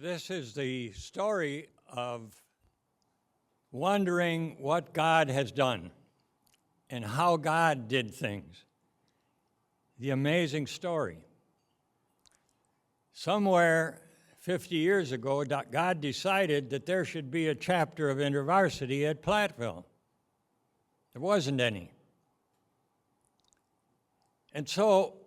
This is the story of wondering what God has done and how God did things. The amazing story. Somewhere 50 years ago, God decided that there should be a chapter of InterVarsity at Platteville. There wasn't any. And so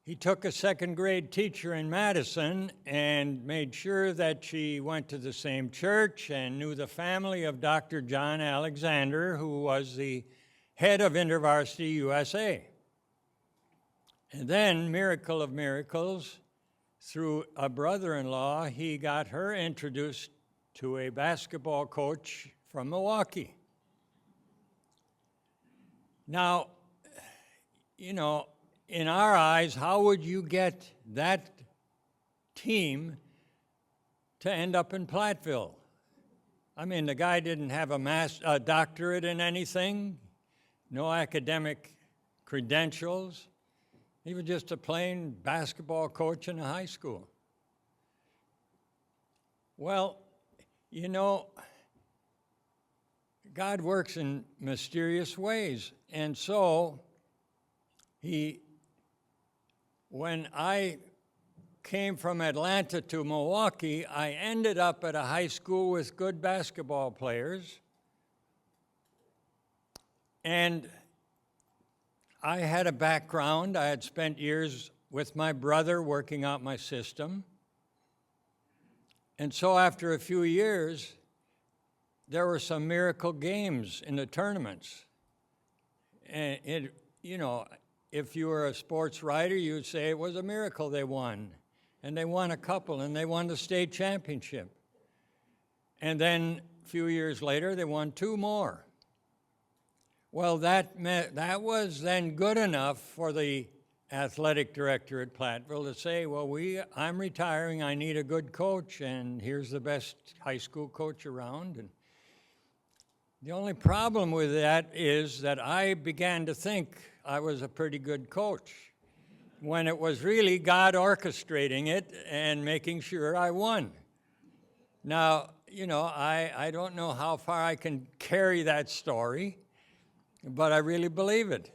he took a second grade teacher in Madison and made sure that she went to the same church and knew the family of Dr. John Alexander, who was the head of InterVarsity USA. And then, miracle of miracles, through a brother-in-law, he got her introduced to a basketball coach from Milwaukee. Now, you know, in our eyes, how would you get that team to end up in Platteville? I mean, the guy didn't have a doctorate in anything, no academic credentials. He was just a plain basketball coach in a high school. Well, you know, God works in mysterious ways. And so when I came from Atlanta to Milwaukee, I ended up at a high school with good basketball players. And I had a background. I had spent years with my brother working out my system. And so after a few years, there were some miracle games in the tournaments. And if you were a sports writer, you would say it was a miracle they won. And they won a couple, and they won the state championship. And then a few years later, they won two more. Well, that was then good enough for the athletic director at Platteville to say, well, I'm retiring, I need a good coach, and here's the best high school coach around. And the only problem with that is that I began to think I was a pretty good coach, when it was really God orchestrating it and making sure I won. Now, I don't know how far I can carry that story, but I really believe it.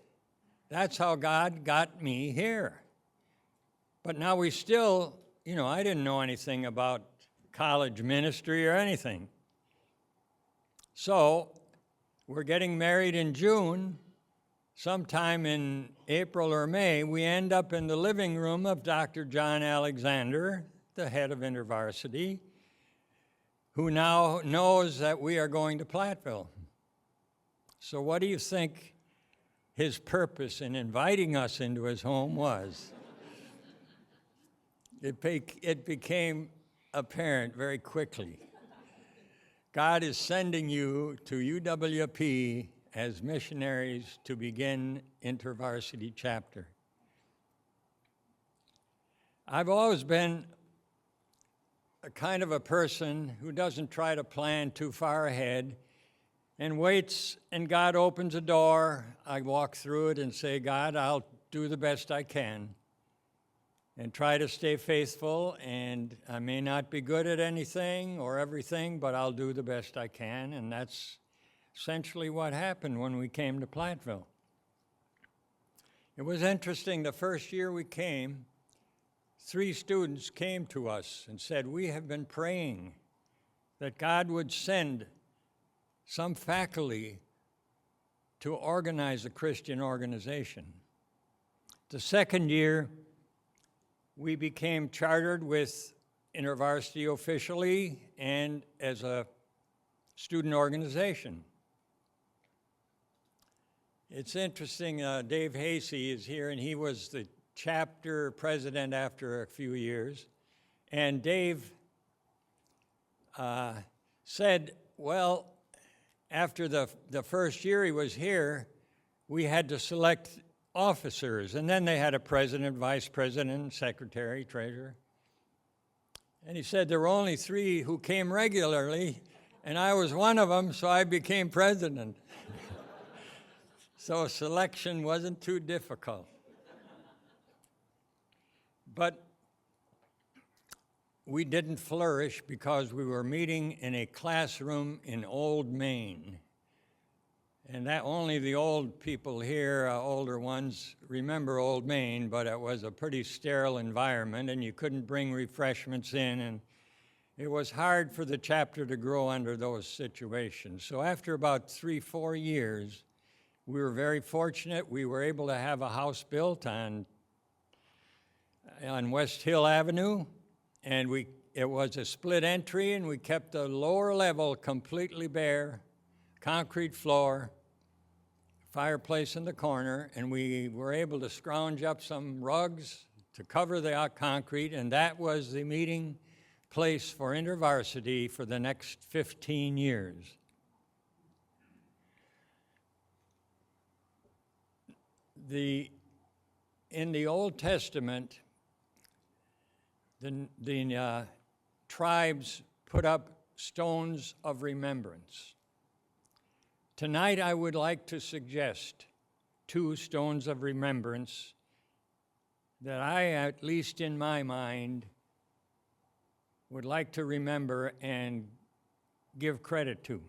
That's how God got me here. But now we still, I didn't know anything about college ministry or anything. So we're getting married in June. Sometime in April or May, we end up in the living room of Dr. John Alexander, the head of InterVarsity, who now knows that we are going to Platteville. So what do you think his purpose in inviting us into his home was? It became apparent very quickly. God is sending you to UW-P as missionaries to begin InterVarsity chapter. I've always been a kind of a person who doesn't try to plan too far ahead and waits, and God opens a door. I walk through it and say, God, I'll do the best I can and try to stay faithful, and I may not be good at anything or everything, but I'll do the best I can, and that's essentially what happened when we came to Platteville. It was interesting, the first year we came, 3 students came to us and said, we have been praying that God would send some faculty to organize a Christian organization. The second year, we became chartered with InterVarsity officially and as a student organization. It's interesting, Dave Hasey is here, and he was the chapter president after a few years. And Dave said, well, after the first year he was here, we had to select officers, and then they had a president, vice president, secretary, treasurer. And he said there were only 3 who came regularly, and I was one of them, so I became president. So selection wasn't too difficult. But we didn't flourish because we were meeting in a classroom in Old Maine. And that only the old people here, older ones, remember Old Maine, but it was a pretty sterile environment, and you couldn't bring refreshments in, and it was hard for the chapter to grow under those situations. So after about 3-4 years, we were very fortunate. We were able to have a house built on West Hill Avenue, and it was a split entry, and we kept the lower level completely bare, concrete floor, fireplace in the corner, and we were able to scrounge up some rugs to cover the concrete, and that was the meeting place for InterVarsity for the next 15 years. In the Old Testament, the tribes put up stones of remembrance. Tonight I would like to suggest 2 stones of remembrance that I, at least in my mind, would like to remember and give credit to.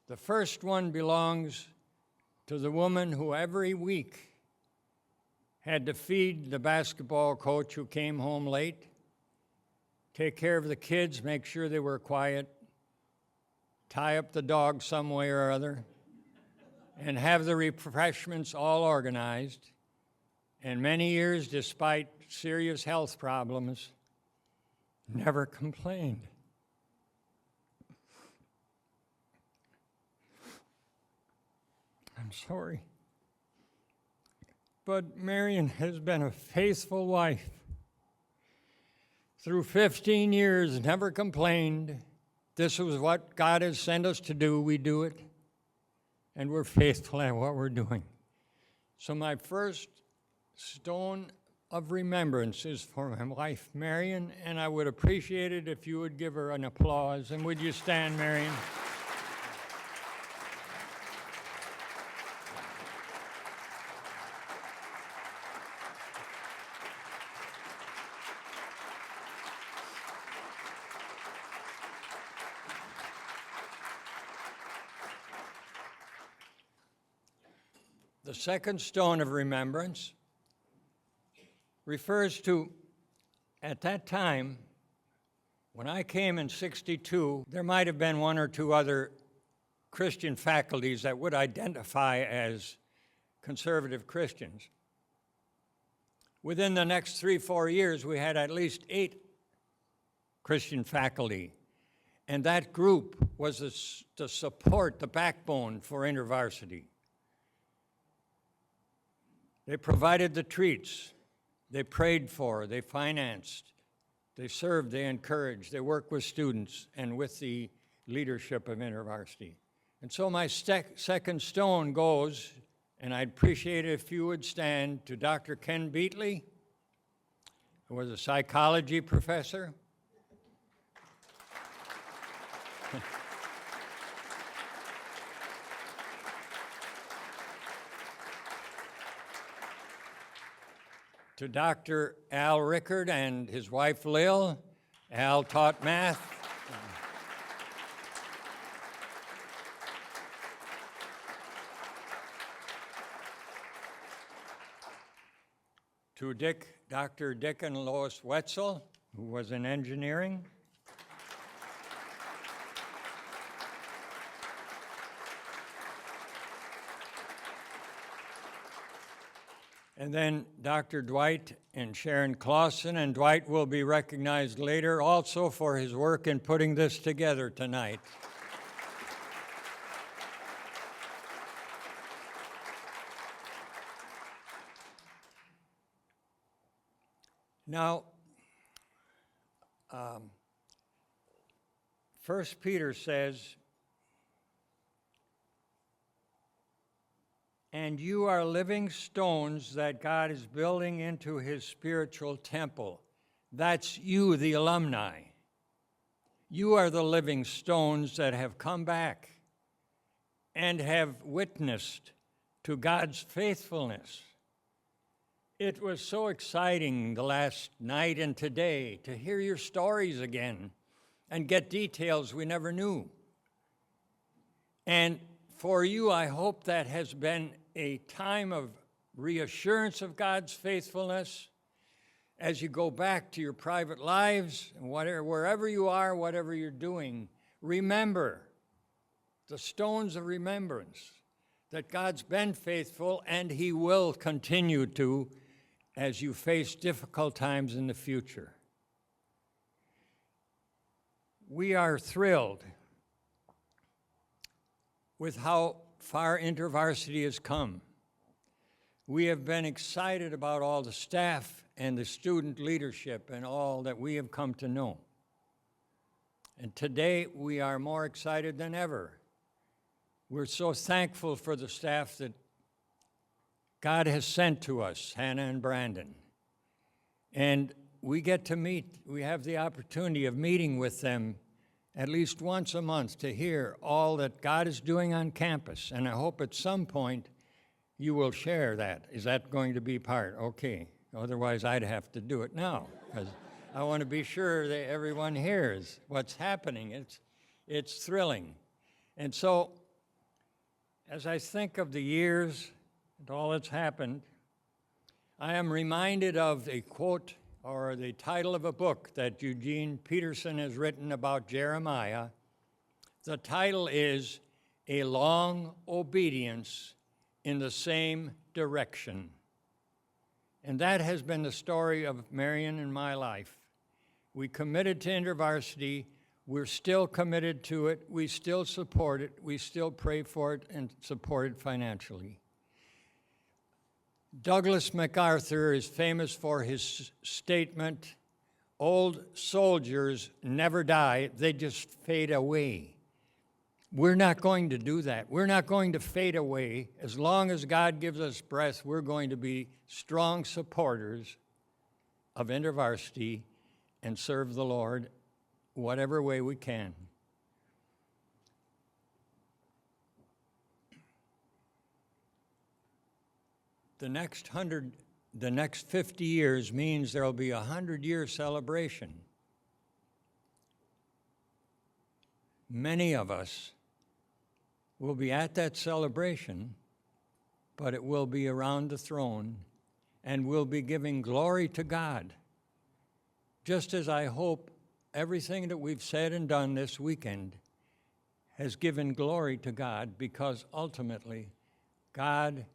The first one belongs to the woman who every week had to feed the basketball coach who came home late, take care of the kids, make sure they were quiet, tie up the dog some way or other, and have the refreshments all organized. And many years, despite serious health problems, never complained. I'm sorry. But Marion has been a faithful wife. Through 15 years, never complained. This was what God has sent us to do. We do it. And we're faithful at what we're doing. So my first stone of remembrance is for my wife, Marion, and I would appreciate it if you would give her an applause. And would you stand, Marion? The second stone of remembrance refers to, at that time, when I came in '62, there might have been 1 or 2 other Christian faculties that would identify as conservative Christians. Within the next 3-4 years, we had at least 8 Christian faculty, and that group was the support, the backbone for InterVarsity. They provided the treats. They prayed for, they financed, they served, they encouraged, they worked with students and with the leadership of InterVarsity. And so my second stone goes, and I'd appreciate it if you would stand, to Dr. Ken Beatley, who was a psychology professor. To Dr. Al Rickard and his wife Lil. Al taught math. To Dr. Dick and Lois Wetzel, who was in engineering. And then Dr. Dwight and Sharon Clausen, and Dwight will be recognized later also for his work in putting this together tonight. Now, 1 Peter says, and you are living stones that God is building into his spiritual temple. That's you, the alumni. You are the living stones that have come back and have witnessed to God's faithfulness. It was so exciting the last night and today to hear your stories again and get details we never knew. And for you, I hope that has been a time of reassurance of God's faithfulness as you go back to your private lives, and wherever you are, whatever you're doing. Remember the stones of remembrance that God's been faithful and He will continue to as you face difficult times in the future. We are thrilled with how far InterVarsity has come. We have been excited about all the staff and the student leadership and all that we have come to know. And today we are more excited than ever. We're so thankful for the staff that God has sent to us, Hannah and Brandon. And we get to meet, we have the opportunity of meeting with them at least once a month to hear all that God is doing on campus. And I hope at some point you will share that. Is that going to be part? Okay. Otherwise, I'd have to do it now, because I want to be sure that everyone hears what's happening. It's thrilling. And so, as I think of the years and all that's happened, I am reminded of a quote or the title of a book that Eugene Peterson has written about Jeremiah. The title is A Long Obedience in the Same Direction. And that has been the story of Marion and my life. We committed to InterVarsity. We're still committed to it. We still support it. We still pray for it and support it financially. Douglas MacArthur is famous for his statement, "Old soldiers never die, they just fade away." We're not going to do that. We're not going to fade away. As long as God gives us breath, we're going to be strong supporters of InterVarsity and serve the Lord whatever way we can. The next 50 years means there will be a 100-year celebration. Many of us will be at that celebration, but it will be around the throne, and we'll be giving glory to God. Just as I hope everything that we've said and done this weekend has given glory to God, because ultimately God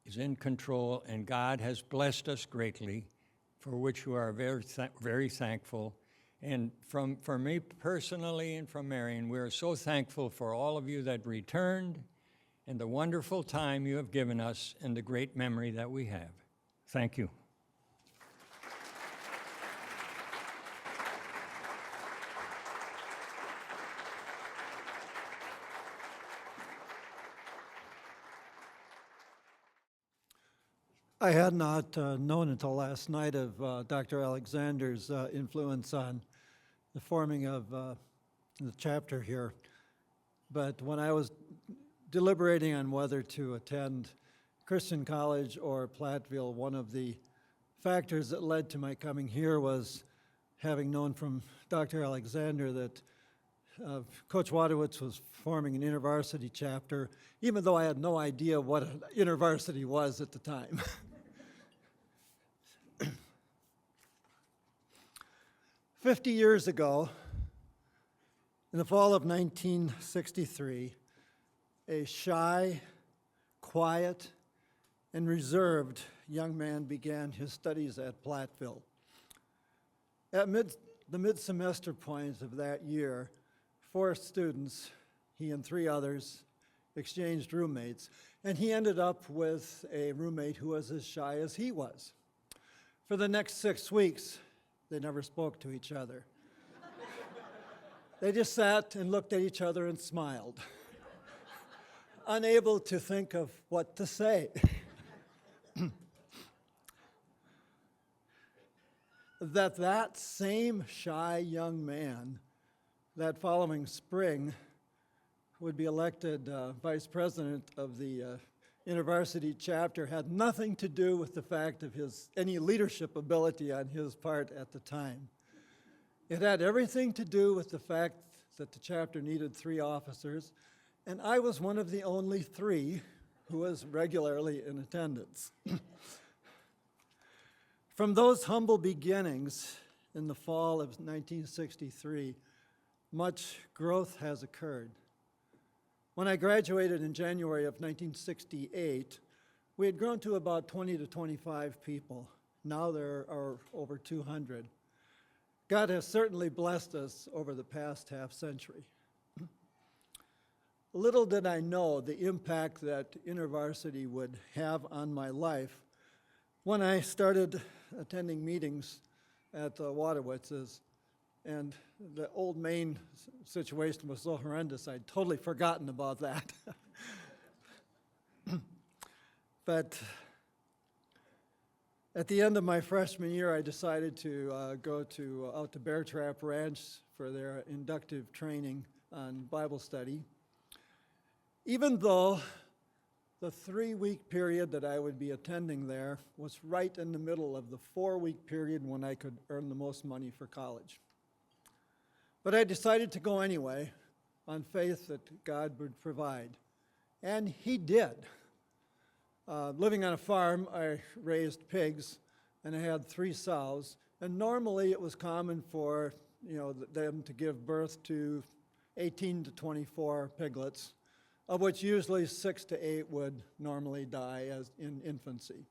is in control, and God has blessed us greatly, for which we are very thankful. And for me personally and from Marion, we are so thankful for all of you that returned and the wonderful time you have given us and the great memory that we have. Thank you. I had not known until last night of Dr. Alexander's influence on the forming of the chapter here. But when I was deliberating on whether to attend Christian College or Platteville, one of the factors that led to my coming here was having known from Dr. Alexander that Coach Wadowitz was forming an InterVarsity chapter, even though I had no idea what an InterVarsity was at the time. 50 years ago, in the fall of 1963, a shy, quiet, and reserved young man began his studies at Platteville. At the mid-semester point of that year, 4 students, he and 3 others, exchanged roommates, and he ended up with a roommate who was as shy as he was. For the next 6 weeks, they never spoke to each other. They just sat and looked at each other and smiled, unable to think of what to say. That same shy young man, that following spring, would be elected vice president of the InterVarsity chapter had nothing to do with the fact of any leadership ability on his part at the time. It had everything to do with the fact that the chapter needed 3 officers, and I was one of the only 3 who was regularly in attendance. From those humble beginnings in the fall of 1963, much growth has occurred. When I graduated in January of 1968, we had grown to about 20 to 25 people. Now there are over 200. God has certainly blessed us over the past half century. Little did I know the impact that InterVarsity would have on my life when I started attending meetings at the Waterwitz's, and the Old Main situation was so horrendous, I'd totally forgotten about that. But at the end of my freshman year, I decided to go out to Bear Trap Ranch for their inductive training on Bible study. Even though the 3-week period that I would be attending there was right in the middle of the 4-week period when I could earn the most money for college. But I decided to go anyway on faith that God would provide. And He did. Living on a farm, I raised pigs, and I had 3 sows. And normally it was common for them to give birth to 18 to 24 piglets, of which usually 6 to 8 would normally die as in infancy.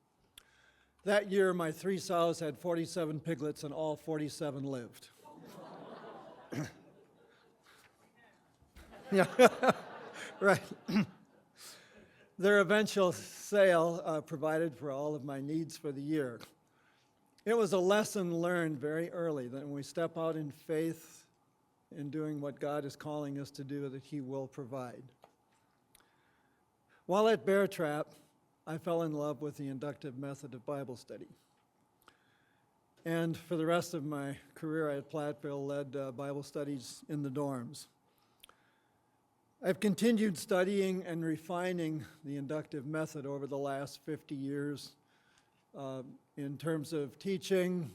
That year, my 3 sows had 47 piglets, and all 47 lived. Yeah, right. Their eventual sale provided for all of my needs for the year. It was a lesson learned very early that when we step out in faith in doing what God is calling us to do, that He will provide. While at Bear Trap, I fell in love with the inductive method of Bible study. And for the rest of my career at Platteville, led Bible studies in the dorms. I've continued studying and refining the inductive method over the last 50 years in terms of teaching,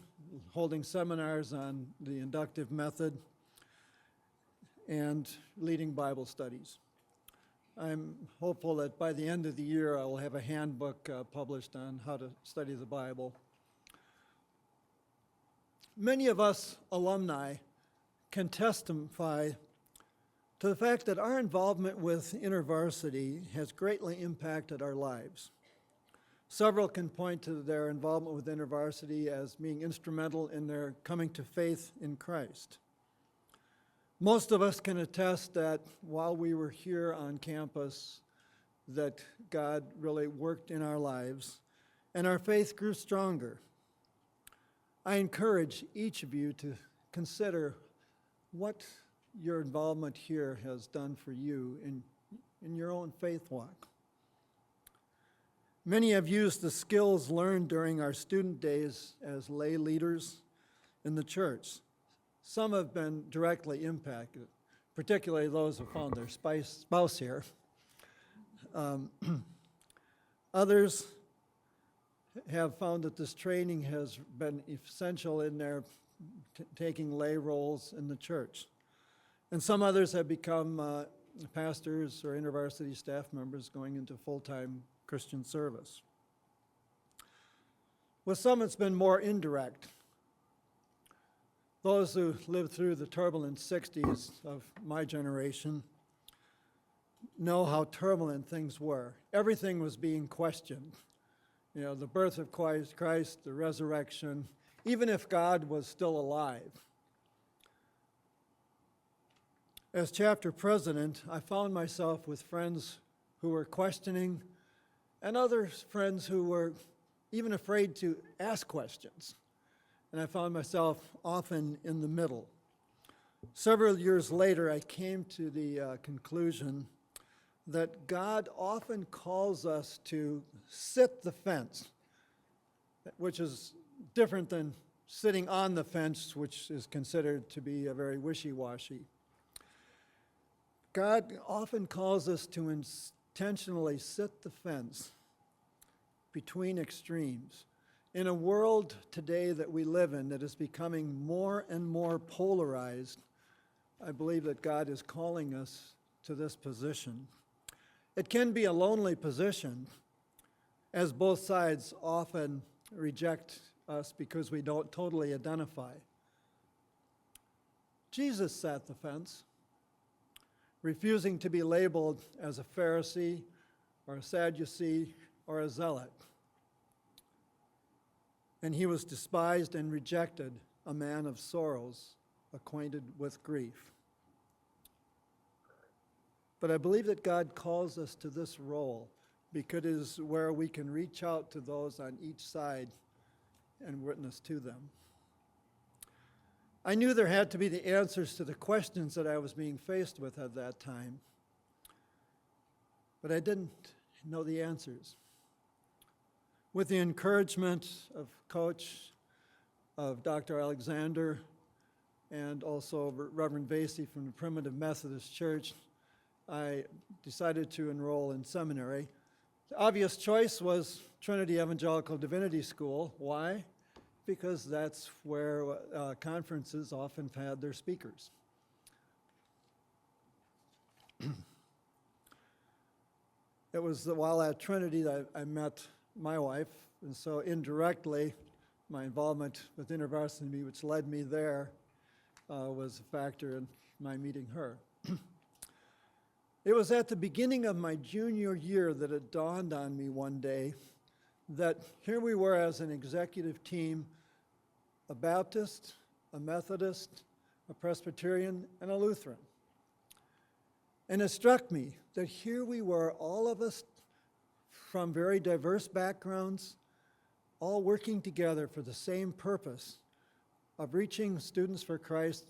holding seminars on the inductive method, and leading Bible studies. I'm hopeful that by the end of the year I will have a handbook published on how to study the Bible. Many of us alumni can testify to the fact that our involvement with InterVarsity has greatly impacted our lives. Several can point to their involvement with InterVarsity as being instrumental in their coming to faith in Christ. Most of us can attest that while we were here on campus, that God really worked in our lives, and our faith grew stronger. I encourage each of you to consider what your involvement here has done for you in your own faith walk. Many have used the skills learned during our student days as lay leaders in the church. Some have been directly impacted, particularly those who found their spouse here. Others have found that this training has been essential in their taking lay roles in the church. And some others have become pastors or InterVarsity staff members going into full-time Christian service. With some, it's been more indirect. Those who lived through the turbulent 60s of my generation know how turbulent things were. Everything was being questioned. The birth of Christ, the resurrection, even if God was still alive. As chapter president, I found myself with friends who were questioning and other friends who were even afraid to ask questions. And I found myself often in the middle. Several years later, I came to the conclusion that God often calls us to sit the fence, which is different than sitting on the fence, which is considered to be a very wishy-washy. God often calls us to intentionally sit the fence between extremes. In a world today that we live in that is becoming more and more polarized, I believe that God is calling us to this position. It can be a lonely position, as both sides often reject us because we don't totally identify. Jesus sat the fence, refusing to be labeled as a Pharisee or a Sadducee or a zealot. And he was despised and rejected, a man of sorrows, acquainted with grief. But I believe that God calls us to this role because it is where we can reach out to those on each side and witness to them. I knew there had to be the answers to the questions that I was being faced with at that time, but I didn't know the answers. With the encouragement of Coach, of Dr. Alexander, and also Reverend Vasey from the Primitive Methodist Church, I decided to enroll in seminary. The obvious choice was Trinity Evangelical Divinity School. Why? Because that's where conferences often had their speakers. It was while at Trinity that I met my wife, and so indirectly, my involvement with InterVarsity, which led me there, was a factor in my meeting her. It was at the beginning of my junior year that it dawned on me one day that here we were as an executive team, a Baptist, a Methodist, a Presbyterian, and a Lutheran. And it struck me that here we were, all of us from very diverse backgrounds, all working together for the same purpose of reaching students for Christ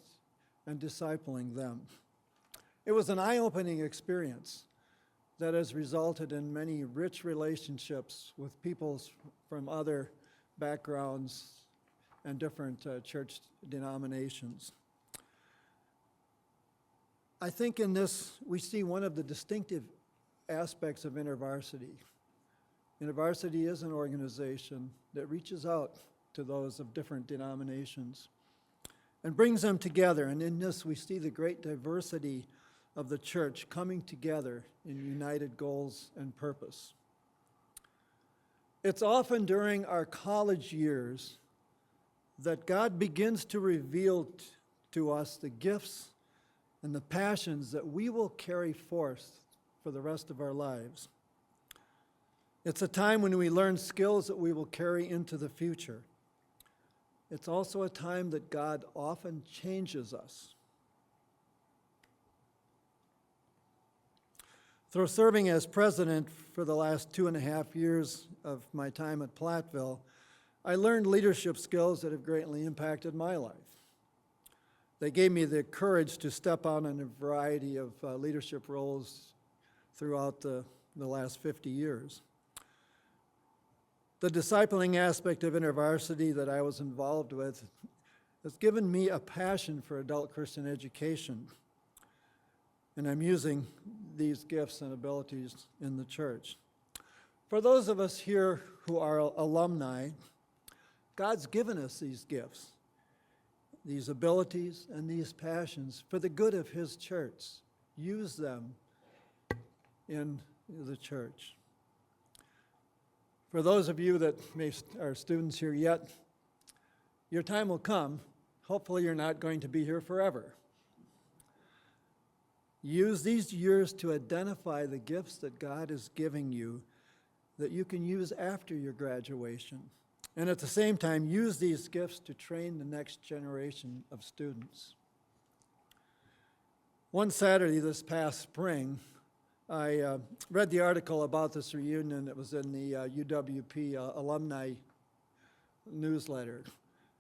and discipling them. It was an eye-opening experience that has resulted in many rich relationships with people from other backgrounds and different church denominations. I think in this we see one of the distinctive aspects of InterVarsity. InterVarsity is an organization that reaches out to those of different denominations and brings them together. And in this we see the great diversity of the church coming together in united goals and purpose. It's often during our college years that God begins to reveal to us the gifts and the passions that we will carry forth for the rest of our lives. It's a time when we learn skills that we will carry into the future. It's also a time that God often changes us. Through serving as president for the last 2.5 years of my time at Platteville, I learned leadership skills that have greatly impacted my life. They gave me the courage to step out in a variety of leadership roles throughout the last 50 years. The discipling aspect of InterVarsity that I was involved with has given me a passion for adult Christian education, and I'm using these gifts and abilities in the church. For those of us here who are alumni, God's given us these gifts, these abilities, and these passions for the good of His church. Use them in the church. For those of you that are students here yet, your time will come. Hopefully you're not going to be here forever. Use these years to identify the gifts that God is giving you that you can use after your graduation. And at the same time, use these gifts to train the next generation of students. One Saturday this past spring, I read the article about this reunion that was in the UW Alumni newsletter,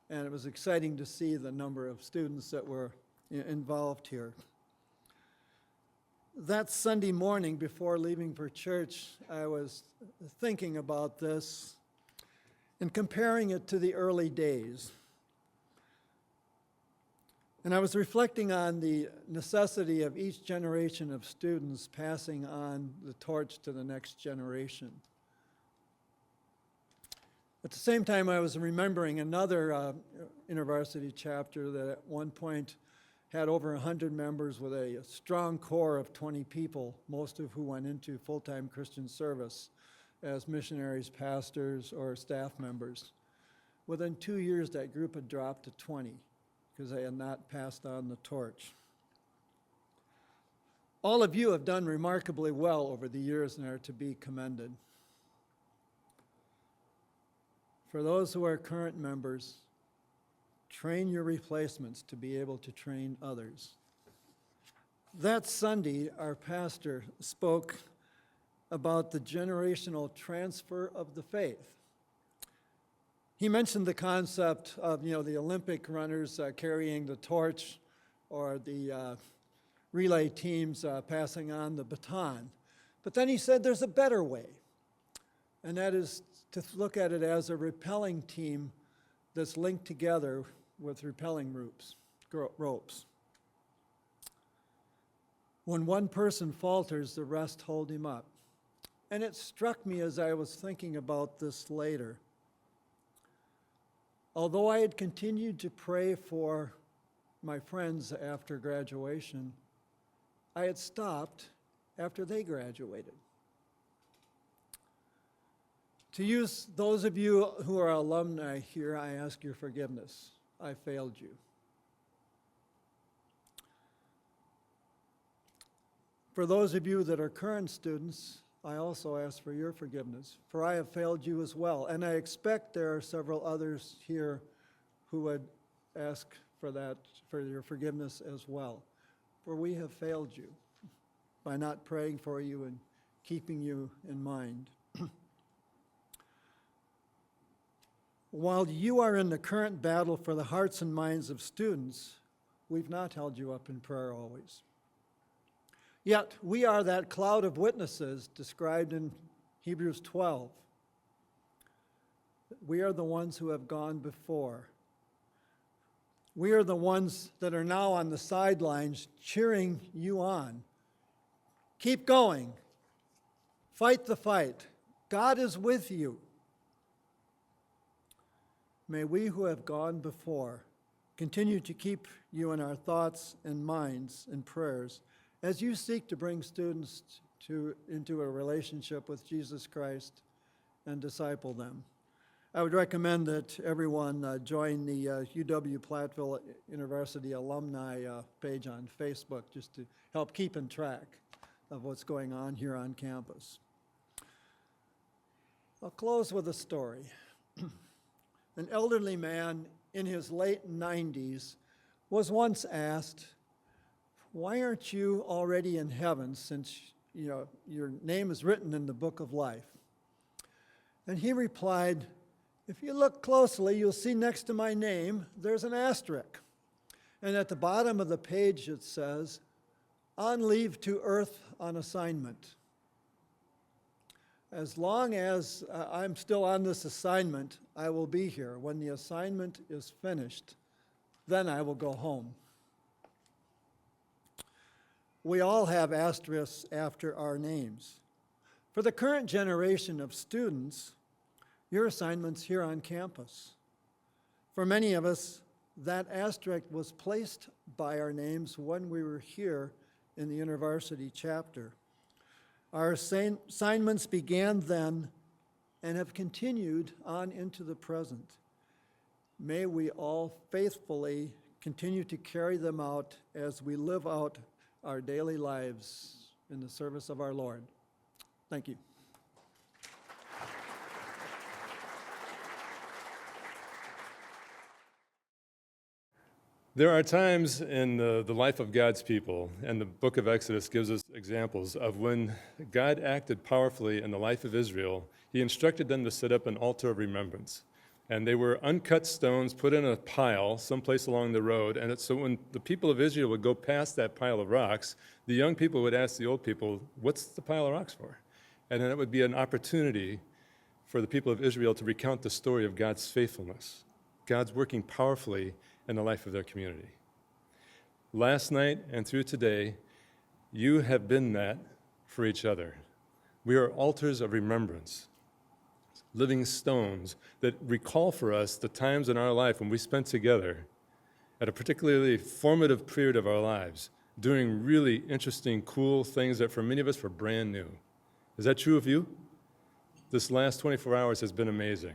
and it was exciting to see the number of students that were involved here. That Sunday morning before leaving for church, I was thinking about this and comparing it to the early days. And I was reflecting on the necessity of each generation of students passing on the torch to the next generation. At the same time, I was remembering another InterVarsity chapter that at one point had over 100 members with a strong core of 20 people, most of who went into full-time Christian service as missionaries, pastors, or staff members. Within 2 years, that group had dropped to 20 because they had not passed on the torch. All of you have done remarkably well over the years and are to be commended. For those who are current members, train your replacements to be able to train others. That Sunday, our pastor spoke about the generational transfer of the faith. He mentioned the concept of, the Olympic runners carrying the torch, or the relay teams passing on the baton. But then he said there's a better way, and that is to look at it as a rappelling team that's linked together with rappelling ropes. When one person falters, the rest hold him up. And it struck me as I was thinking about this later. Although I had continued to pray for my friends after graduation, I had stopped after they graduated. To use those of you who are alumni here, I ask your forgiveness. I failed you. For those of you that are current students, I also ask for your forgiveness, for I have failed you as well. And I expect there are several others here who would ask for your forgiveness as well. For we have failed you by not praying for you and keeping you in mind. While you are in the current battle for the hearts and minds of students, we've not held you up in prayer always. Yet we are that cloud of witnesses described in Hebrews 12. We are the ones who have gone before. We are the ones that are now on the sidelines cheering you on. Keep going. Fight the fight. God is with you. May we who have gone before continue to keep you in our thoughts and minds and prayers as you seek to bring students into a relationship with Jesus Christ and disciple them. I would recommend that everyone join the UW-Platteville InterVarsity Alumni page on Facebook just to help keep in track of what's going on here on campus. I'll close with a story. An elderly man in his late 90s was once asked, "Why aren't you already in heaven since your name is written in the book of life?" And he replied, "If you look closely, you'll see next to my name, there's an asterisk. And at the bottom of the page it says, 'On leave to earth on assignment.' As long as I'm still on this assignment, I will be here. When the assignment is finished, then I will go home." We all have asterisks after our names. For the current generation of students, your assignment's here on campus. For many of us, that asterisk was placed by our names when we were here in the InterVarsity chapter. Our assignments began then and have continued on into the present. May we all faithfully continue to carry them out as we live out our daily lives in the service of our Lord. Thank you. There are times in the life of God's people, and the book of Exodus gives us examples of when God acted powerfully in the life of Israel. He instructed them to set up an altar of remembrance. And they were uncut stones put in a pile someplace along the road. And so when the people of Israel would go past that pile of rocks, the young people would ask the old people, "What's the pile of rocks for?" And then it would be an opportunity for the people of Israel to recount the story of God's faithfulness, God's working powerfully in the life of their community. last night and through today, you have been that for each other. We are altars of remembrance, living stones that recall for us the times in our life when we spent together at a particularly formative period of our lives, doing really interesting, cool things that for many of us were brand new. Is that true of you? This last 24 hours has been amazing.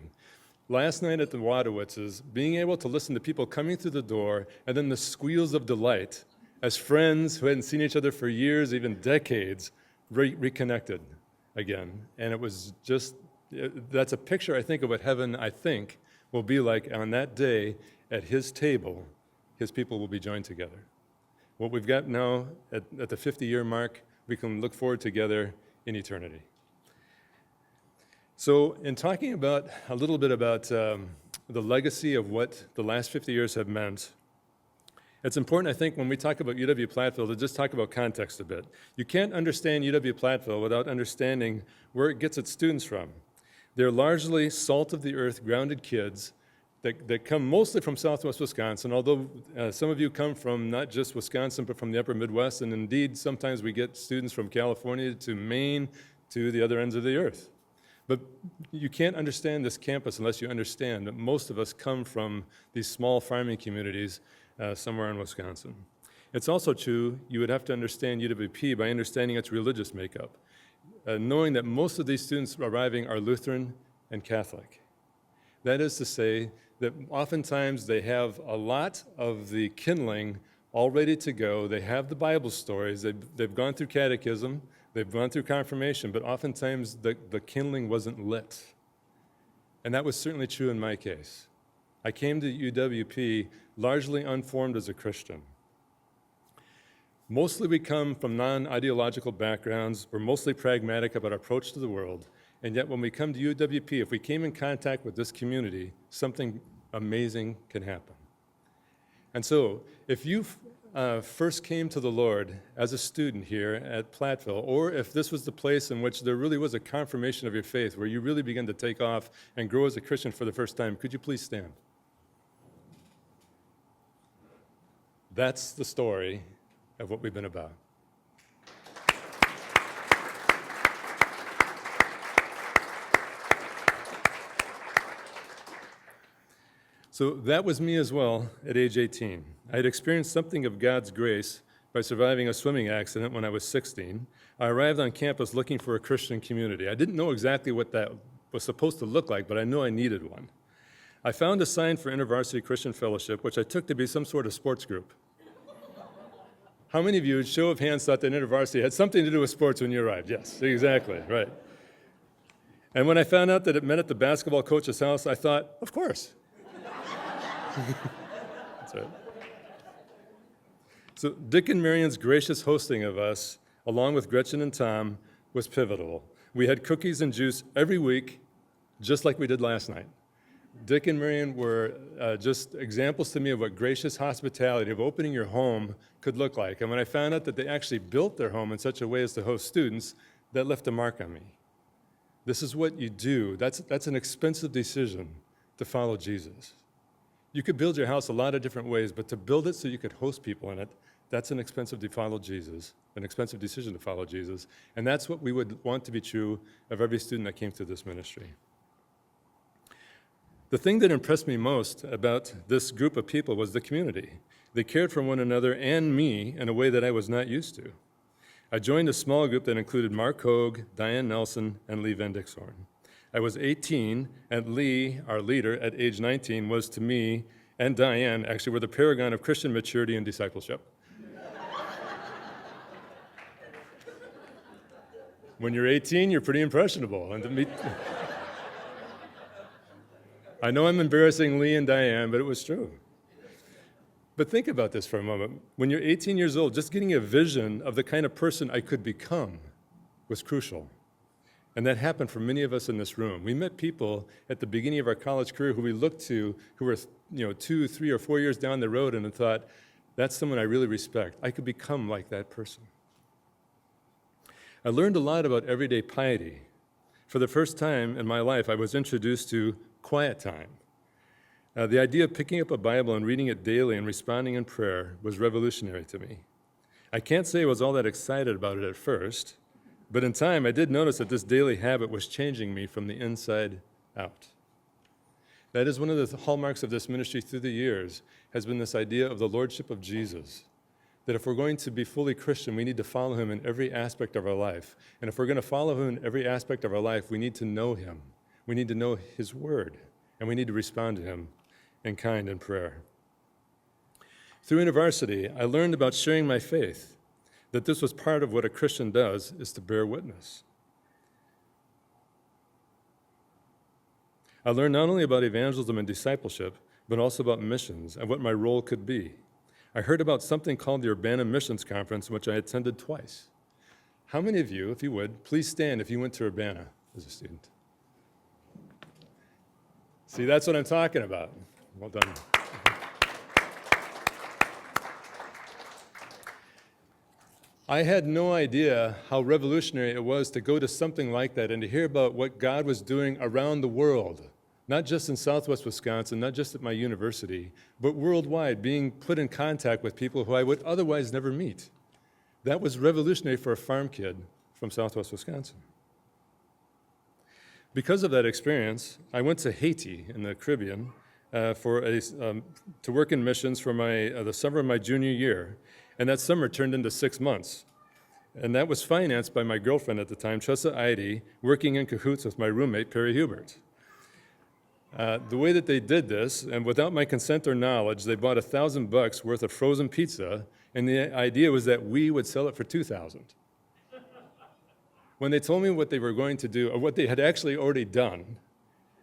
Last night at the Wadowitzes, being able to listen to people coming through the door and then the squeals of delight as friends who hadn't seen each other for years, even decades, reconnected again. And it was just, that's a picture, I think, of what heaven, I think, will be like on that day at his table. His people will be joined together. What we've got now at the 50-year mark, we can look forward together in eternity. So in talking about a little bit about the legacy of what the last 50 years have meant, it's important, I think, when we talk about UW-Platteville to just talk about context a bit. You can't understand UW-Platteville without understanding where it gets its students from. They're largely salt-of-the-earth, grounded kids that come mostly from southwest Wisconsin, although some of you come from not just Wisconsin, but from the upper Midwest, and indeed, sometimes we get students from California to Maine to the other ends of the earth. But you can't understand this campus unless you understand that most of us come from these small farming communities somewhere in Wisconsin. It's also true you would have to understand UWP by understanding its religious makeup, knowing that most of these students arriving are Lutheran and Catholic. That is to say that oftentimes they have a lot of the kindling all ready to go. They have the Bible stories. They've gone through catechism. They've gone through confirmation, but oftentimes the kindling wasn't lit. And that was certainly true in my case. I came to UWP largely unformed as a Christian. Mostly we come from non-ideological backgrounds. We're mostly pragmatic about our approach to the world. And yet when we come to UWP, if we came in contact with this community, something amazing can happen. And so if you first came to the Lord as a student here at Platteville, or if this was the place in which there really was a confirmation of your faith, where you really began to take off and grow as a Christian for the first time, could you please stand? That's the story of what we've been about. So that was me as well at age 18. I had experienced something of God's grace by surviving a swimming accident when I was 16. I arrived on campus looking for a Christian community. I didn't know exactly what that was supposed to look like, but I knew I needed one. I found a sign for InterVarsity Christian Fellowship, which I took to be some sort of sports group. How many of you, show of hands, thought that InterVarsity had something to do with sports when you arrived? Yes, exactly, right. And when I found out that it met at the basketball coach's house, I thought, of course. That's right. So Dick and Marion's gracious hosting of us, along with Gretchen and Tom, was pivotal. We had cookies and juice every week, just like we did last night. Dick and Marion were just examples to me of what gracious hospitality, of opening your home, could look like. And when I found out that they actually built their home in such a way as to host students, that left a mark on me. This is what you do. That's an expensive decision to follow Jesus. You could build your house a lot of different ways, but to build it so you could host people in it, that's an expensive to follow Jesus, an expensive decision to follow Jesus. And that's what we would want to be true of every student that came through this ministry. The thing that impressed me most about this group of people was the community. They cared for one another and me in a way that I was not used to. I joined a small group that included Mark Hogue, Diane Nelson, and Lee Van Dixhorn. I was 18, and Lee, our leader, at age 19, was to me, and Diane, actually, were the paragon of Christian maturity and discipleship. When you're 18, you're pretty impressionable. And to meet, I know I'm embarrassing Lee and Diane, but it was true. But think about this for a moment. When you're 18 years old, just getting a vision of the kind of person I could become was crucial. And that happened for many of us in this room. We met people at the beginning of our college career who we looked to, who were 2, 3, or 4 years down the road, and thought, that's someone I really respect. I could become like that person. I learned a lot about everyday piety. For the first time in my life, I was introduced to quiet time. The idea of picking up a Bible and reading it daily and responding in prayer was revolutionary to me. I can't say I was all that excited about it at first, but in time I did notice that this daily habit was changing me from the inside out. That is one of the hallmarks of this ministry through the years, has been this idea of the lordship of Jesus. That if we're going to be fully Christian, we need to follow him in every aspect of our life. And if we're going to follow him in every aspect of our life, we need to know him. We need to know his word, and we need to respond to him in kind and prayer. Through InterVarsity, I learned about sharing my faith, that this was part of what a Christian does, is to bear witness. I learned not only about evangelism and discipleship, but also about missions and what my role could be. I heard about something called the Urbana Missions Conference, which I attended twice. How many of you, if you would, please stand if you went to Urbana as a student? See, that's what I'm talking about. Well done. I had no idea how revolutionary it was to go to something like that and to hear about what God was doing around the world, not just in Southwest Wisconsin, not just at my university, but worldwide, being put in contact with people who I would otherwise never meet. That was revolutionary for a farm kid from Southwest Wisconsin. Because of that experience, I went to Haiti in the Caribbean to work in missions for the summer of my junior year. And that summer turned into 6 months. And that was financed by my girlfriend at the time, Tressa Eide, working in cahoots with my roommate, Perry Hubert. The way that they did this, and without my consent or knowledge, they bought $1,000 worth of frozen pizza, and the idea was that we would sell it for $2,000. When they told me what they were going to do, or what they had actually already done,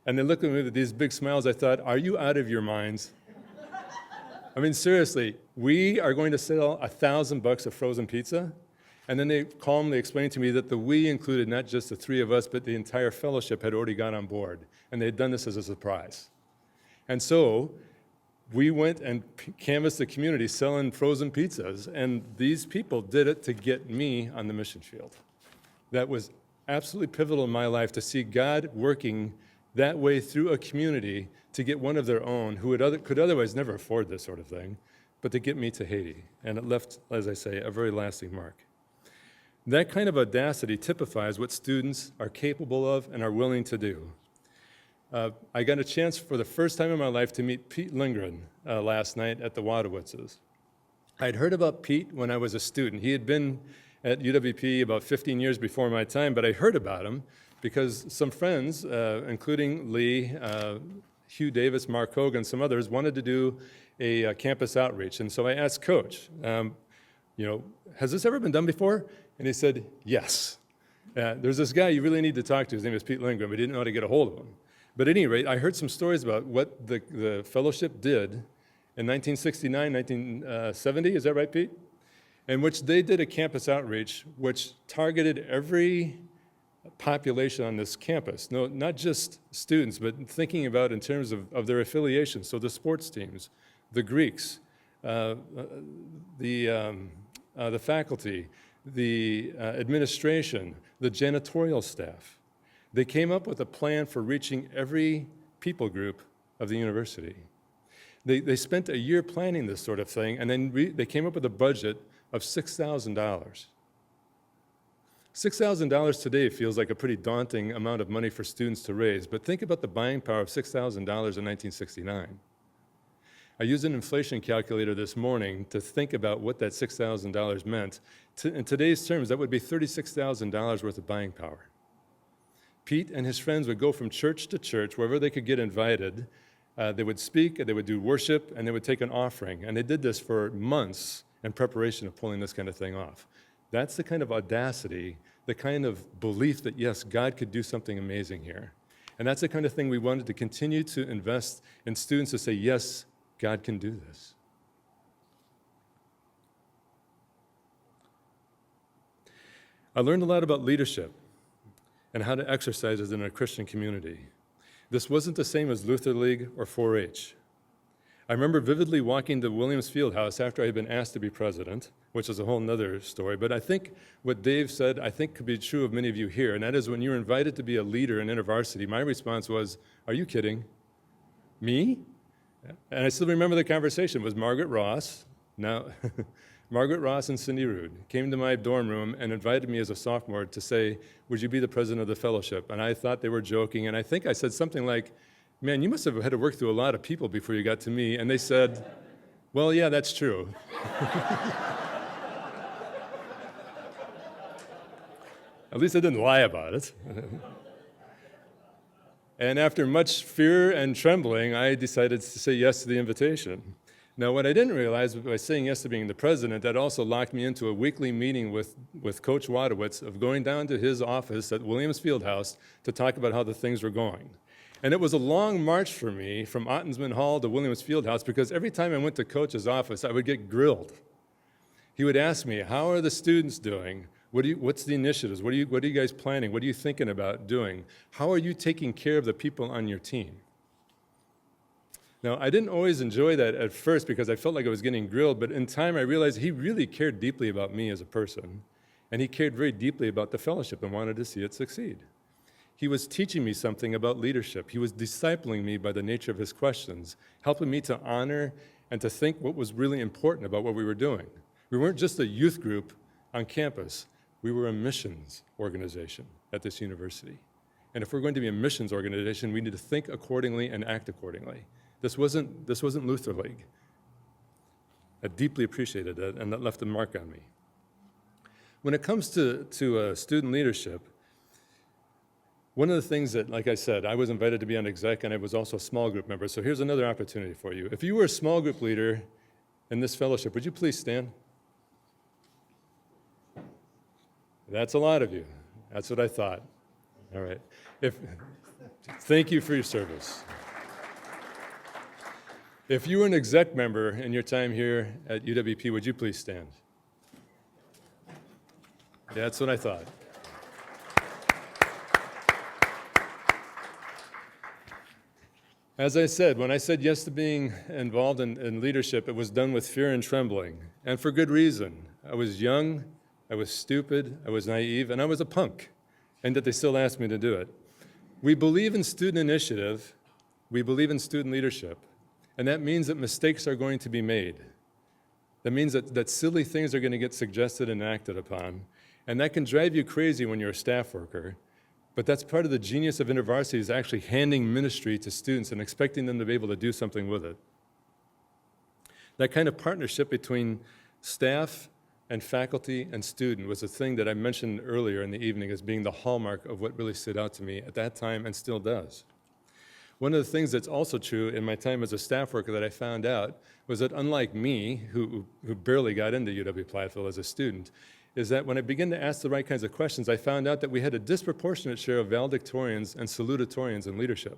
and they looked at me with these big smiles, I thought, are you out of your minds? I mean, seriously, we are going to sell $1,000 of frozen pizza? And then they calmly explained to me that the we included not just the three of us, but the entire fellowship had already got on board. And they had done this as a surprise. And so we went and canvassed the community selling frozen pizzas. And these people did it to get me on the mission field. That was absolutely pivotal in my life, to see God working that way through a community to get one of their own who could otherwise never afford this sort of thing, but to get me to Haiti. And it left, as I say, a very lasting mark. That kind of audacity typifies what students are capable of and are willing to do. I got a chance for the first time in my life to meet Pete Lindgren last night at the Wadowitzes. I'd heard about Pete when I was a student. He had been at UW-P about 15 years before my time, but I heard about him because some friends, including Lee, Hugh Davis, Mark Hogan, some others, wanted to do a campus outreach. And so I asked Coach, has this ever been done before? And he said, yes. There's this guy you really need to talk to. His name is Pete Lindgren. We didn't know how to get a hold of him. But at any rate, I heard some stories about what the fellowship did in 1969, 1970, is that right, Pete? In which they did a campus outreach which targeted every population on this campus. No, not just students, but thinking about in terms of their affiliations. So the sports teams, the Greeks, the faculty, the administration, the janitorial staff. They came up with a plan for reaching every people group of the university. They spent a year planning this sort of thing, and then they came up with a budget of $6,000. $6,000 today feels like a pretty daunting amount of money for students to raise, but think about the buying power of $6,000 in 1969. I used an inflation calculator this morning to think about what that $6,000 meant. In today's terms, that would be $36,000 worth of buying power. Pete and his friends would go from church to church, wherever they could get invited. They would speak, they would do worship, and they would take an offering. And they did this for months in preparation of pulling this kind of thing off. That's the kind of audacity, the kind of belief that, yes, God could do something amazing here. And that's the kind of thing we wanted to continue to invest in students to say, yes, God can do this. I learned a lot about leadership and how to exercise it in a Christian community. This wasn't the same as Luther League or 4-H. I remember vividly walking to Williams Fieldhouse after I had been asked to be president, which is a whole nother story, but I think what Dave said, I think could be true of many of you here, and that is when you're invited to be a leader in InterVarsity, my response was, are you kidding? Me? And I still remember the conversation. It was Margaret Ross, now Margaret Ross and Cindy Rude came to my dorm room and invited me as a sophomore to say, would you be the president of the fellowship? And I thought they were joking, and I think I said something like, man, you must have had to work through a lot of people before you got to me. And they said, well, yeah, that's true. At least I didn't lie about it. And after much fear and trembling, I decided to say yes to the invitation. Now, what I didn't realize by saying yes to being the president, that also locked me into a weekly meeting with Coach Wadowitz of going down to his office at Williams Fieldhouse to talk about how the things were going. And it was a long march for me from Ottensman Hall to Williams Fieldhouse because every time I went to Coach's office, I would get grilled. He would ask me, how are the students doing? What's the initiatives? What are you guys planning? What are you thinking about doing? How are you taking care of the people on your team? Now, I didn't always enjoy that at first because I felt like I was getting grilled, but in time I realized he really cared deeply about me as a person, and he cared very deeply about the fellowship and wanted to see it succeed. He was teaching me something about leadership. He was discipling me by the nature of his questions, helping me to honor and to think what was really important about what we were doing. We weren't just a youth group on campus. We were a missions organization at this university. And if we're going to be a missions organization, we need to think accordingly and act accordingly. This wasn't Luther League. I deeply appreciated that, and that left a mark on me. When it comes to student leadership, one of the things that, like I said, I was invited to be on exec, and I was also a small group member, so here's another opportunity for you. If you were a small group leader in this fellowship, would you please stand? That's a lot of you. That's what I thought. All right. Thank you for your service. If you were an exec member in your time here at UWP, would you please stand? Yeah, that's what I thought. As I said, when I said yes to being involved in leadership, it was done with fear and trembling, and for good reason. I was young, I was stupid, I was naive, and I was a punk, and that they still asked me to do it. We believe in student initiative, we believe in student leadership, and that means that mistakes are going to be made. That means that silly things are going to get suggested and acted upon, and that can drive you crazy when you're a staff worker, but that's part of the genius of InterVarsity is actually handing ministry to students and expecting them to be able to do something with it. That kind of partnership between staff and faculty and student was a thing that I mentioned earlier in the evening as being the hallmark of what really stood out to me at that time and still does. One of the things that's also true in my time as a staff worker that I found out was that unlike me, who barely got into UW-Platteville as a student, is that when I began to ask the right kinds of questions, I found out that we had a disproportionate share of valedictorians and salutatorians in leadership.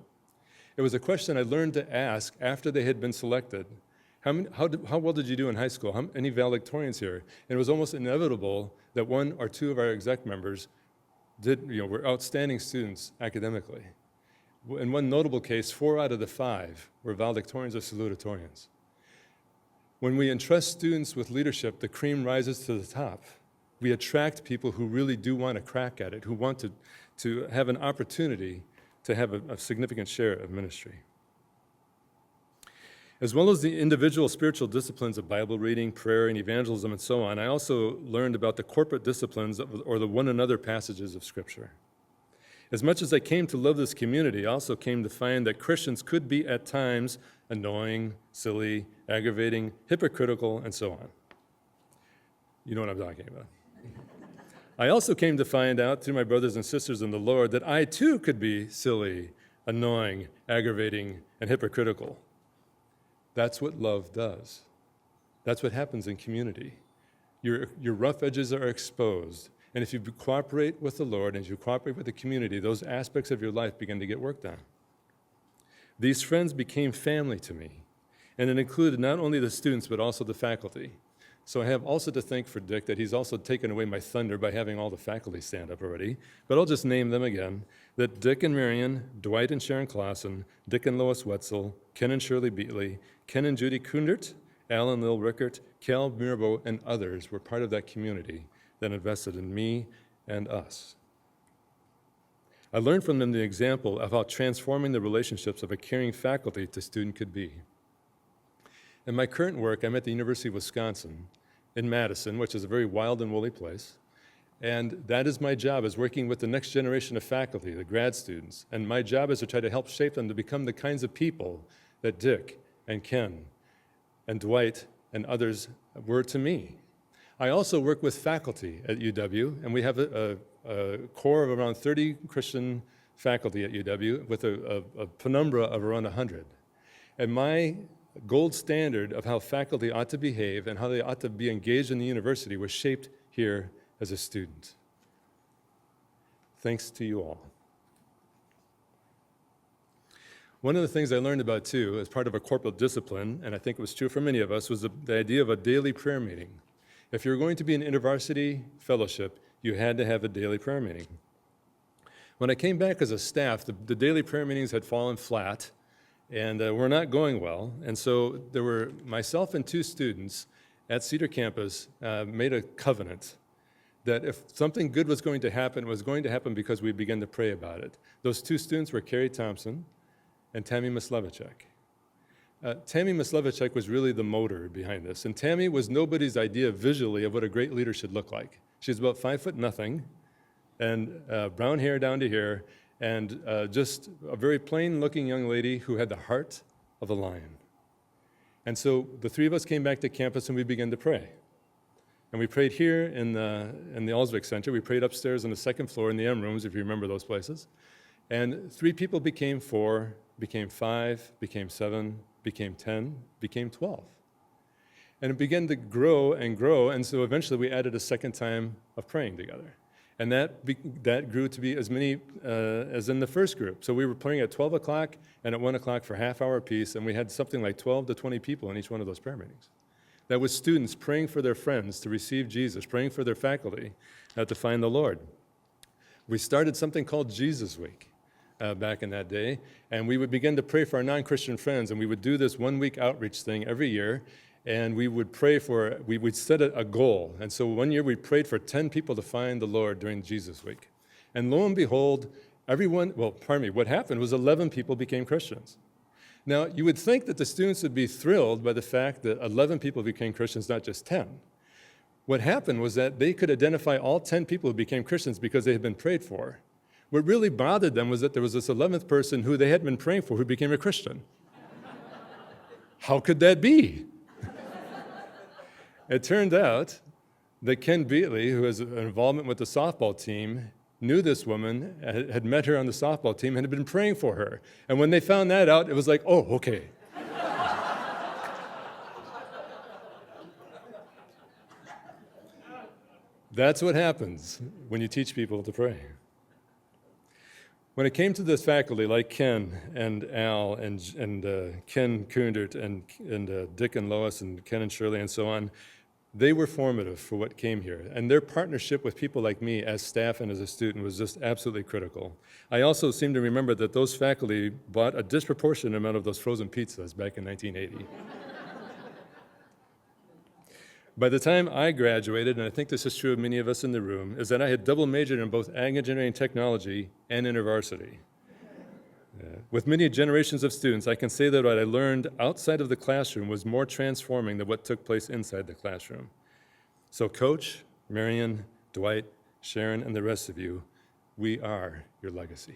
It was a question I learned to ask after they had been selected. How well did you do in high school? How many valedictorians here? And it was almost inevitable that one or two of our exec members were outstanding students academically. In one notable case, 4 out of the 5 were valedictorians or salutatorians. When we entrust students with leadership, the cream rises to the top. We attract people who really do want to crack at it, who want to have an opportunity to have a significant share of ministry. As well as the individual spiritual disciplines of Bible reading, prayer, and evangelism, and so on, I also learned about the corporate disciplines or the one another passages of Scripture. As much as I came to love this community, I also came to find that Christians could be at times annoying, silly, aggravating, hypocritical, and so on. You know what I'm talking about. I also came to find out through my brothers and sisters in the Lord that I too could be silly, annoying, aggravating, and hypocritical. That's what love does. That's what happens in community. Your rough edges are exposed. And if you cooperate with the Lord and you cooperate with the community, those aspects of your life begin to get worked on. These friends became family to me, and it included not only the students, but also the faculty. So I have also to thank for Dick that he's also taken away my thunder by having all the faculty stand up already, but I'll just name them again, that Dick and Marion, Dwight and Sharon Clausen, Dick and Lois Wetzel, Ken and Shirley Beatley, Ken and Judy Kundert, Alan Lil Rickert, Cal Mirabo, and others were part of that community that invested in me and us. I learned from them the example of how transforming the relationships of a caring faculty to student could be. In my current work, I'm at the University of Wisconsin in Madison, which is a very wild and woolly place. And that is my job, is working with the next generation of faculty, the grad students. And my job is to try to help shape them to become the kinds of people that Dick and Ken and Dwight and others were to me. I also work with faculty at UW, and we have a core of around 30 Christian faculty at UW with a penumbra of around 100. And my gold standard of how faculty ought to behave and how they ought to be engaged in the university was shaped here as a student. Thanks to you all. One of the things I learned about, too, as part of a corporal discipline, and I think it was true for many of us, was the idea of a daily prayer meeting. If you were going to be an InterVarsity fellowship, you had to have a daily prayer meeting. When I came back as a staff, the daily prayer meetings had fallen flat and were not going well. And so there were myself and 2 students at Cedar campus made a covenant that if something good was going to happen, it was going to happen because we began to pray about it. Those 2 students were Carrie Thompson and Tammy Myslevicek. Tammy Myslevicek was really the motor behind this. And Tammy was nobody's idea visually of what a great leader should look like. She's about 5'0", and brown hair down to here, and just a very plain-looking young lady who had the heart of a lion. And so the 3 of us came back to campus and we began to pray. And we prayed here in the Alsvik Center. We prayed upstairs on the 2nd floor in the M rooms, if you remember those places. And 3 people became 4, became 5, became 7, became 10, became 12. And it began to grow, and so eventually we added a second time of praying together. And that grew to be as many as in the first group. So we were praying at 12 o'clock and at 1 o'clock for half hour apiece, and we had something like 12 to 20 people in each one of those prayer meetings. That was students praying for their friends to receive Jesus, praying for their faculty to find the Lord. We started something called Jesus Week back in that day, and we would begin to pray for our non-Christian friends, and we would do this 1-week outreach thing every year, and we would we would set a goal. And so one year we prayed for 10 people to find the Lord during Jesus Week. And lo and behold, what happened was 11 people became Christians. Now, you would think that the students would be thrilled by the fact that 11 people became Christians, not just 10. What happened was that they could identify all 10 people who became Christians because they had been prayed for. What really bothered them was that there was this 11th person who they had been praying for who became a Christian. How could that be? It turned out that Ken Beatley, who has an involvement with the softball team, knew this woman, had met her on the softball team, and had been praying for her. And when they found that out, it was like, oh, okay. That's what happens when you teach people to pray. When it came to this faculty, like Ken and Al and Ken Kundert and Dick and Lois and Ken and Shirley and so on, they were formative for what came here. And their partnership with people like me as staff and as a student was just absolutely critical. I also seem to remember that those faculty bought a disproportionate amount of those frozen pizzas back in 1980. By the time I graduated, and I think this is true of many of us in the room, is that I had double majored in both ag engineering technology and InterVarsity. With many generations of students, I can say that what I learned outside of the classroom was more transforming than what took place inside the classroom. So Coach, Marion, Dwight, Sharon, and the rest of you, we are your legacy.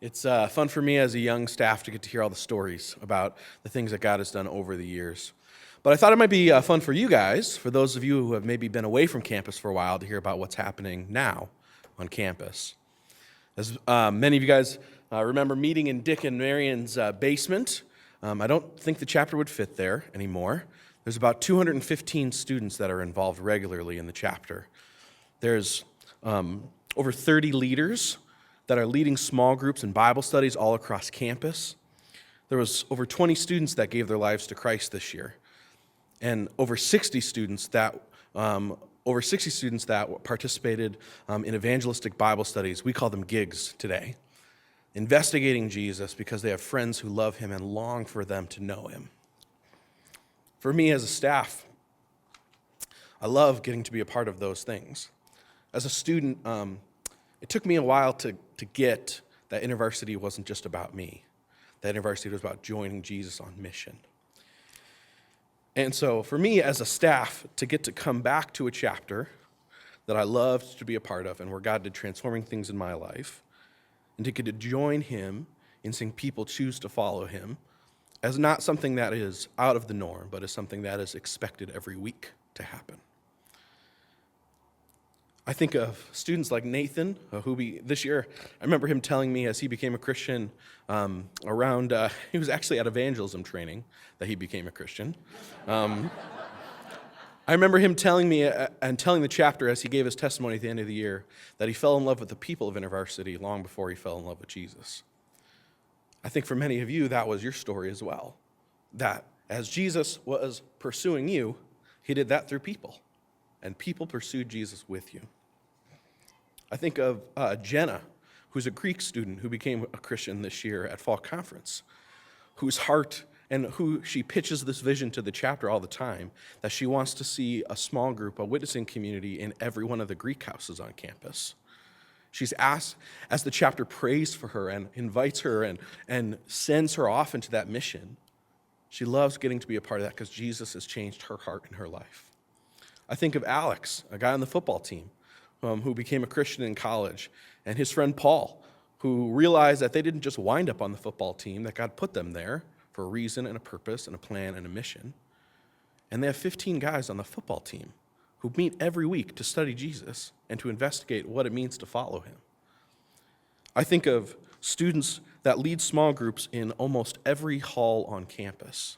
It's fun for me as a young staff to get to hear all the stories about the things that God has done over the years. But I thought it might be fun for you guys, for those of you who have maybe been away from campus for a while, to hear about what's happening now on campus. As many of you guys remember meeting in Dick and Marion's basement, I don't think the chapter would fit there anymore. There's about 215 students that are involved regularly in the chapter. There's over 30 leaders that are leading small groups and Bible studies all across campus. There was over 20 students that gave their lives to Christ this year, and over 60 students that participated in evangelistic Bible studies. We call them gigs today, investigating Jesus because they have friends who love him and long for them to know him. For me as a staff, I love getting to be a part of those things. As a student, it took me a while to get that InterVarsity wasn't just about me. That InterVarsity was about joining Jesus on mission. And so for me as a staff, to get to come back to a chapter that I loved to be a part of and where God did transforming things in my life, and to get to join him in seeing people choose to follow him as not something that is out of the norm, but as something that is expected every week to happen. I think of students like Nathan, this year, I remember him telling me as he became a Christian he was actually at evangelism training that he became a Christian. I remember him telling me and telling the chapter as he gave his testimony at the end of the year that he fell in love with the people of InterVarsity long before he fell in love with Jesus. I think for many of you, that was your story as well. That as Jesus was pursuing you, he did that through people, and people pursued Jesus with you. I think of Jenna, who's a Greek student who became a Christian this year at Fall Conference, whose heart and who she pitches this vision to the chapter all the time, that she wants to see a small group, a witnessing community in every one of the Greek houses on campus. She's asked, as the chapter prays for her and invites her and sends her off into that mission, she loves getting to be a part of that because Jesus has changed her heart and her life. I think of Alex, a guy on the football team who became a Christian in college, and his friend Paul, who realized that they didn't just wind up on the football team, that God put them there for a reason and a purpose and a plan and a mission. And they have 15 guys on the football team who meet every week to study Jesus and to investigate what it means to follow him. I think of students that lead small groups in almost every hall on campus,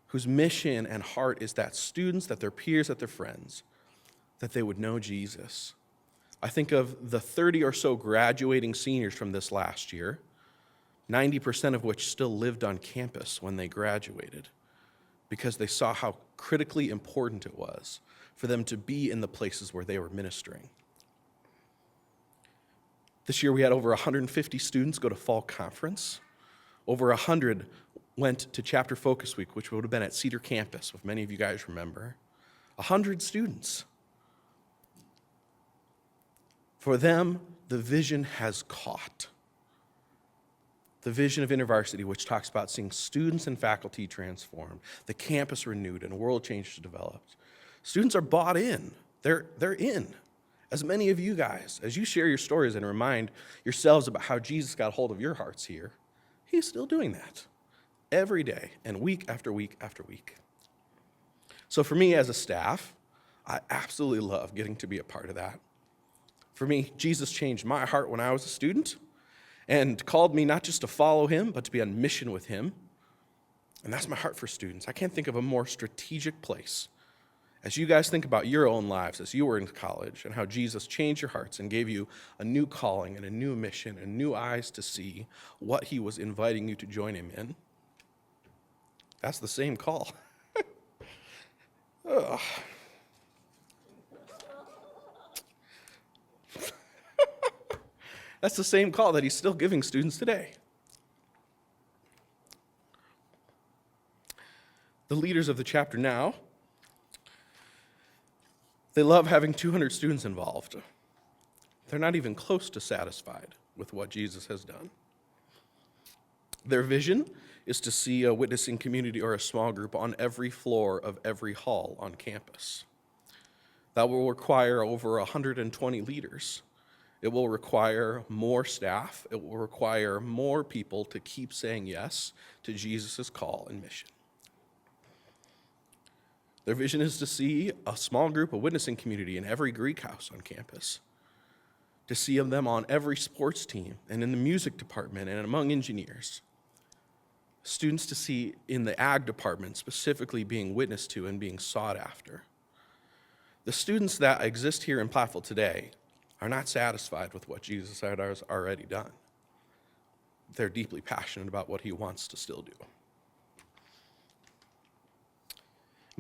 whose mission and heart is that students, that their peers, that their friends, that they would know Jesus. I think of the 30 or so graduating seniors from this last year, 90% of which still lived on campus when they graduated, because they saw how critically important it was for them to be in the places where they were ministering. This year we had over 150 students go to Fall Conference. Over 100 went to Chapter Focus Week, which would have been at Cedar Campus, if many of you guys remember. 100 students. For them, the vision has caught. The vision of InterVarsity, which talks about seeing students and faculty transformed, the campus renewed, and world changes developed. Students are bought in. They're in. As many of you guys, as you share your stories and remind yourselves about how Jesus got hold of your hearts here, he's still doing that every day and week after week after week. So for me as a staff, I absolutely love getting to be a part of that. For me, Jesus changed my heart when I was a student and called me not just to follow him, but to be on mission with him. And that's my heart for students. I can't think of a more strategic place. As you guys think about your own lives as you were in college and how Jesus changed your hearts and gave you a new calling and a new mission and new eyes to see what he was inviting you to join him in, that's the same call. Ugh. That's the same call that he's still giving students today. The leaders of the chapter now, they love having 200 students involved. They're not even close to satisfied with what Jesus has done. Their vision is to see a witnessing community or a small group on every floor of every hall on campus. That will require over 120 leaders. It will require more staff. It will require more people to keep saying yes to Jesus' call and mission. Their vision is to see a small group, a witnessing community in every Greek house on campus, to see them on every sports team and in the music department and among engineers. Students to see in the ag department specifically being witnessed to and being sought after. The students that exist here in Platteville today are not satisfied with what Jesus has already done. They're deeply passionate about what he wants to still do.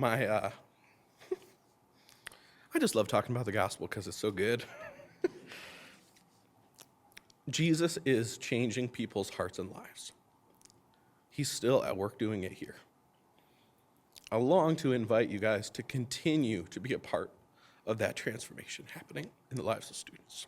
I just love talking about the gospel because it's so good. Jesus is changing people's hearts and lives. He's still at work doing it here. I long to invite you guys to continue to be a part of that transformation happening in the lives of students.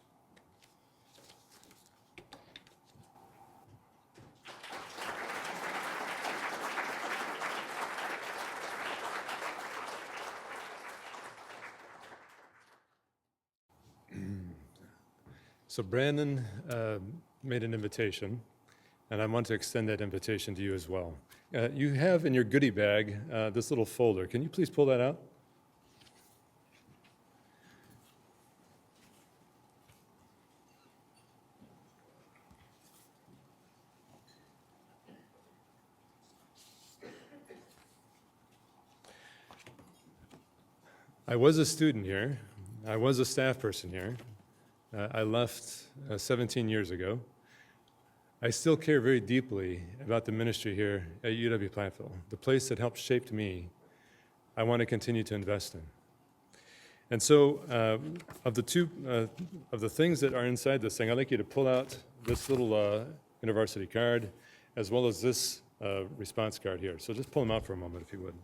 So Brandon made an invitation, and I want to extend that invitation to you as well. You have in your goodie bag this little folder. Can you please pull that out? I was a student here. I was a staff person here. I left 17 years ago. I still care very deeply about the ministry here at UW-Platteville, the place that helped shape me. I want to continue to invest in. And so, of the things that are inside this thing, I'd like you to pull out this little InterVarsity card, as well as this response card here. So just pull them out for a moment, if you would.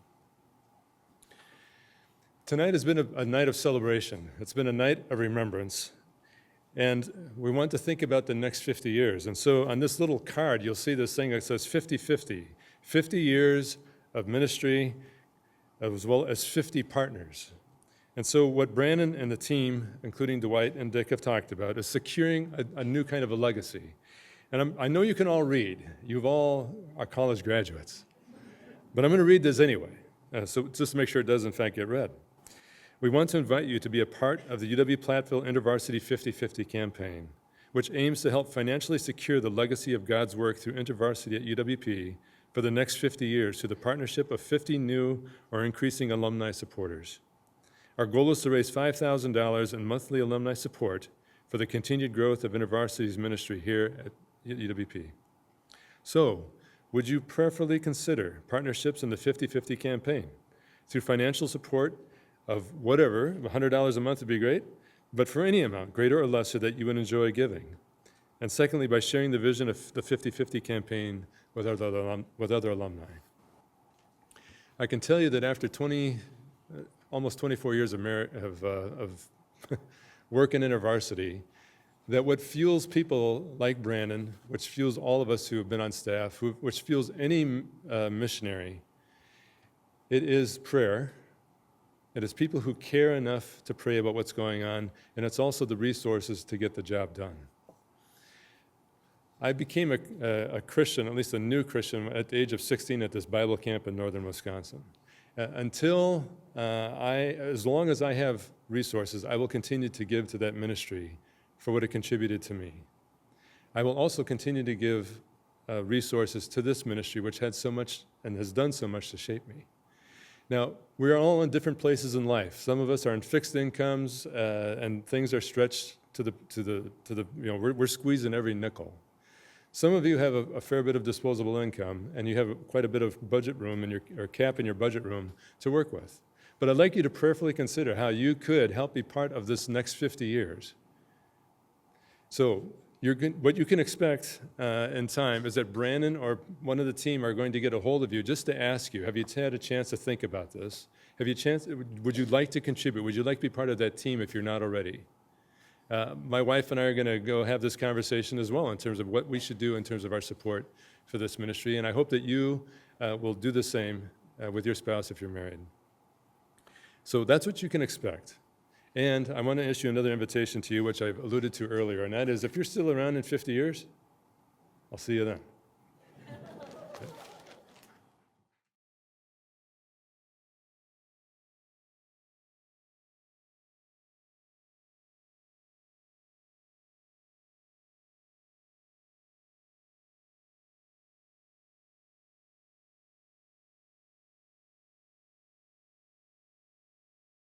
Tonight has been a night of celebration. It's been a night of remembrance. And we want to think about the next 50 years. And so on this little card, you'll see this thing that says 50-50. 50 years of ministry, as well as 50 partners. And so what Brandon and the team, including Dwight and Dick, have talked about is securing a new kind of a legacy. And I know you can all read. You all are college graduates. But I'm going to read this anyway, so just to make sure it does, in fact, get read. We want to invite you to be a part of the UW-Platteville InterVarsity 50-50 campaign, which aims to help financially secure the legacy of God's work through InterVarsity at UWP for the next 50 years through the partnership of 50 new or increasing alumni supporters. Our goal is to raise $5,000 in monthly alumni support for the continued growth of InterVarsity's ministry here at UWP. So, would you prayerfully consider partnerships in the 50-50 campaign through financial support of whatever, $100 a month would be great, but for any amount, greater or lesser, that you would enjoy giving. And secondly, by sharing the vision of the 50-50 campaign with other alumni. I can tell you that after almost 24 years of work in InterVarsity, that what fuels people like Brandon, which fuels all of us who have been on staff, which fuels any missionary, it is prayer. It is people who care enough to pray about what's going on, and it's also the resources to get the job done. I became a Christian, at least a new Christian, at the age of 16 at this Bible camp in northern Wisconsin. As long as I have resources, I will continue to give to that ministry for what it contributed to me. I will also continue to give resources to this ministry, which had so much and has done so much to shape me. Now, we are all in different places in life. Some of us are in fixed incomes, and things are stretched to the we're squeezing every nickel. Some of you have a fair bit of disposable income, and you have quite a bit of budget room or cap in your budget room to work with. But I'd like you to prayerfully consider how you could help be part of this next 50 years. So, what you can expect in time is that Brandon or one of the team are going to get a hold of you just to ask you, have you had a chance to think about this? Would you like to contribute? Would you like to be part of that team if you're not already? My wife and I are going to go have this conversation as well in terms of what we should do in terms of our support for this ministry, and I hope that you will do the same with your spouse if you're married. So that's what you can expect. And I want to issue another invitation to you, which I've alluded to earlier, and that is if you're still around in 50 years, I'll see you then.